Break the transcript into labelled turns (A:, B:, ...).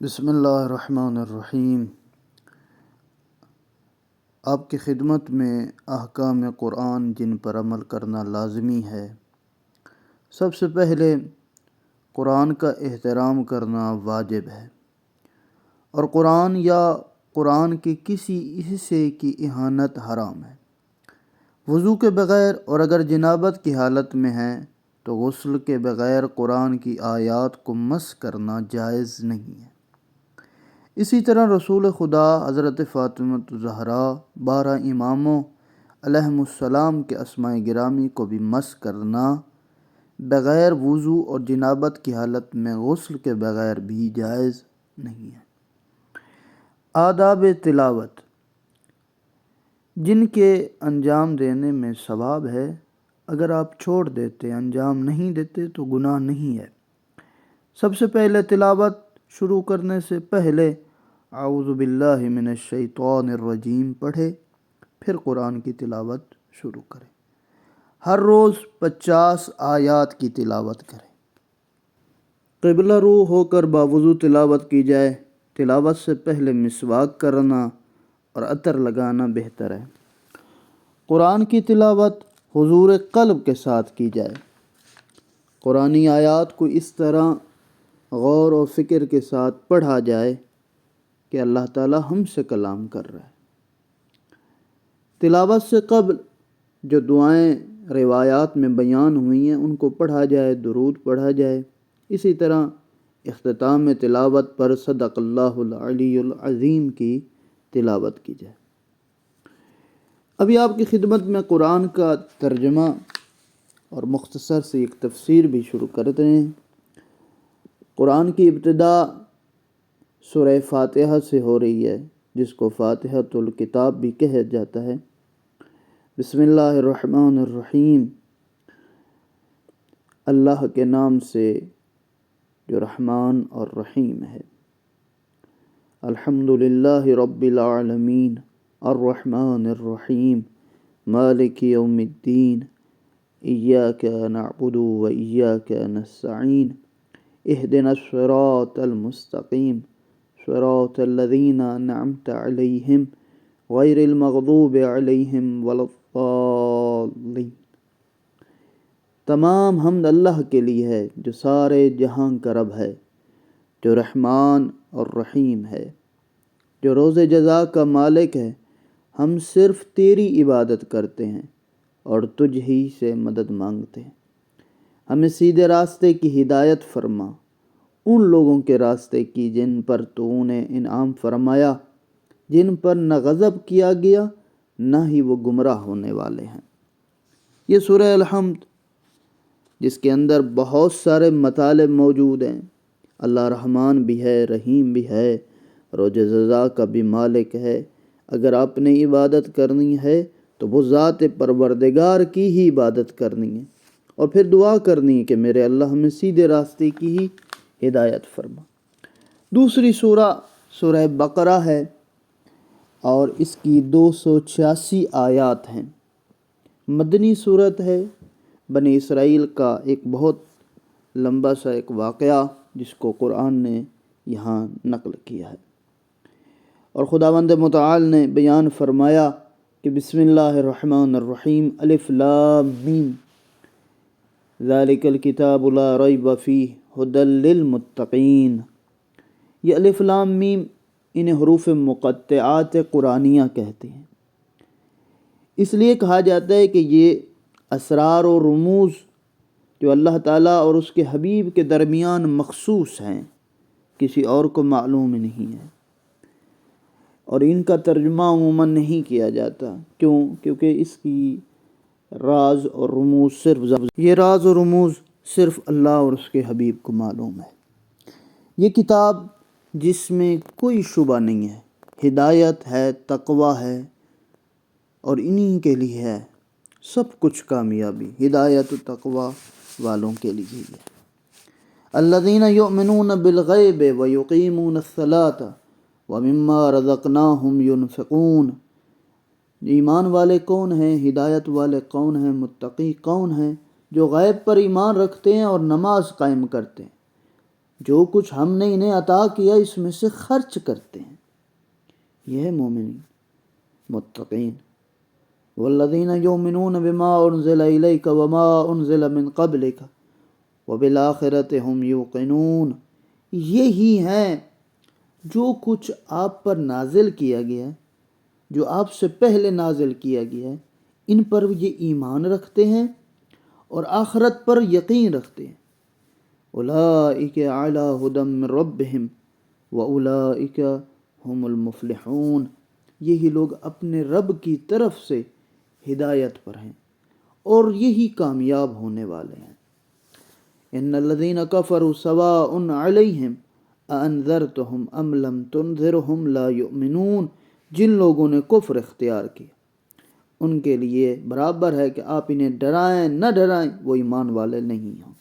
A: بسم اللہ الرحمن الرحیم۔ آپ کی خدمت میں احکام قرآن جن پر عمل کرنا لازمی ہے۔ سب سے پہلے قرآن کا احترام کرنا واجب ہے، اور قرآن یا قرآن کے کسی حصے کی اہانت حرام ہے۔ وضو کے بغیر اور اگر جنابت کی حالت میں ہیں تو غسل کے بغیر قرآن کی آیات کو مس کرنا جائز نہیں ہے۔ اسی طرح رسول خدا حضرت فاطمہ الزہراء 12 اماموں علیہم السلام کے اسماء گرامی کو بھی مس کرنا بغیر وضو اور جنابت کی حالت میں غسل کے بغیر بھی جائز نہیں ہے۔ آداب تلاوت جن کے انجام دینے میں ثواب ہے، اگر آپ چھوڑ دیتے، انجام نہیں دیتے تو گناہ نہیں ہے۔ سب سے پہلے تلاوت شروع کرنے سے پہلے اعوذ باللہ من الشیطان الرجیم پڑھے، پھر قرآن کی تلاوت شروع کرے۔ ہر روز 50 آیات کی تلاوت کرے۔ قبلہ رو ہو کر باوضو تلاوت کی جائے۔ تلاوت سے پہلے مسواک کرنا اور عطر لگانا بہتر ہے۔ قرآن کی تلاوت حضور قلب کے ساتھ کی جائے۔ قرآنی آیات کو اس طرح غور و فکر کے ساتھ پڑھا جائے کہ اللہ تعالی ہم سے کلام کر رہا ہے۔ تلاوت سے قبل جو دعائیں روایات میں بیان ہوئی ہیں ان کو پڑھا جائے، درود پڑھا جائے۔ اسی طرح اختتام تلاوت پر صدق اللہ العلی العظیم کی تلاوت کی جائے۔ ابھی آپ کی خدمت میں قرآن کا ترجمہ اور مختصر سے ایک تفسیر بھی شروع کرتے ہیں۔ قرآن کی ابتدا سورہ فاتحہ سے ہو رہی ہے، جس کو فاتحۃ الکتاب بھی کہا جاتا ہے۔ بسم اللہ الرحمن الرحیم، اللہ کے نام سے جو رحمان اور رحیم ہے۔ الحمد للہ رب العالمین الرحمن الرحیم مالک یوم الدین ایاک نعبد و ایاک نستعین اہدنا الصراط المستقیم صراط الذین انعمت علیہم غیر المغضوب علیہم ولا الضالین۔ تمام حمد اللہ کے لیے ہے جو سارے جہاں کا رب ہے، جو رحمان اور رحیم ہے، جو روز جزا کا مالک ہے۔ ہم صرف تیری عبادت کرتے ہیں اور تجھ ہی سے مدد مانگتے ہیں۔ ہمیں سیدھے راستے کی ہدایت فرما، ان لوگوں کے راستے کی جن پر تو نے انعام فرمایا، جن پر نہ غضب کیا گیا نہ ہی وہ گمراہ ہونے والے ہیں۔ یہ سورہ الحمد جس کے اندر بہت سارے مطالب موجود ہیں۔ اللہ رحمان بھی ہے، رحیم بھی ہے، روز جزا کا بھی مالک ہے۔ اگر آپ نے عبادت کرنی ہے تو وہ ذات پروردگار کی ہی عبادت کرنی ہے، اور پھر دعا کرنی ہے کہ میرے اللہ ہمیں سیدھے راستے کی ہی ہدایت فرما۔ دوسری سورہ بقرہ ہے اور اس کی 286 آیات ہیں۔ مدنی صورت ہے۔ بنی اسرائیل کا ایک بہت لمبا سا ایک واقعہ جس کو قرآن نے یہاں نقل کیا ہے، اور خداوند متعال نے بیان فرمایا کہ بسم اللہ الرحمن الرحیم الف لام میم ذالک الکتاب لا ریب فیہ ھدی للمتقین۔ یہ الف لام میم انہیں حروف مقطعات قرآنیہ کہتے ہیں۔ اس لیے کہا جاتا ہے کہ یہ اسرار و رموز جو اللہ تعالیٰ اور اس کے حبیب کے درمیان مخصوص ہیں، کسی اور کو معلوم نہیں ہے، اور ان کا ترجمہ عموماً نہیں کیا جاتا۔ کیونکہ اس کی راز اور رموز صرف اللہ اور اس کے حبیب کو معلوم ہے۔ یہ کتاب جس میں کوئی شبہ نہیں ہے، ہدایت ہے، تقویٰ ہے، اور انہی کے لیے ہے سب کچھ کامیابی، ہدایت و تقویٰ والوں کے لیے ہے۔ الذین یؤمنون بالغیب ویقیمون الصلاۃ ومما رزقناہم ینفقون۔ ایمان والے کون ہیں، ہدایت والے کون ہیں، متقی کون ہیں؟ جو غیب پر ایمان رکھتے ہیں اور نماز قائم کرتے ہیں، جو کچھ ہم نے انہیں عطا کیا اس میں سے خرچ کرتے ہیں. یہ ہے مومنین متقین. والذین یؤمنون بما انزل الیک وما انزل من قبلک وبالآخرۃ ہم یوقنون. یہی ہیں جو کچھ آپ پر نازل کیا گیا ہے، جو آپ سے پہلے نازل کیا گیا ہے، ان پر یہ ایمان رکھتے ہیں اور آخرت پر یقین رکھتے ہیں. اولئک علی ھدی من ربہم واولئک ھم المفلحون. یہی لوگ اپنے رب کی طرف سے ہدایت پر ہیں اور یہی کامیاب ہونے والے ہیں. ان الذین کفروا سواء علیہم اانذرتہم ام لم تنذرہم لا یؤمنون. جن لوگوں نے کفر اختیار کیا ان کے لیے برابر ہے کہ آپ انہیں ڈرائیں نہ ڈرائیں، وہ ایمان والے نہیں ہوں.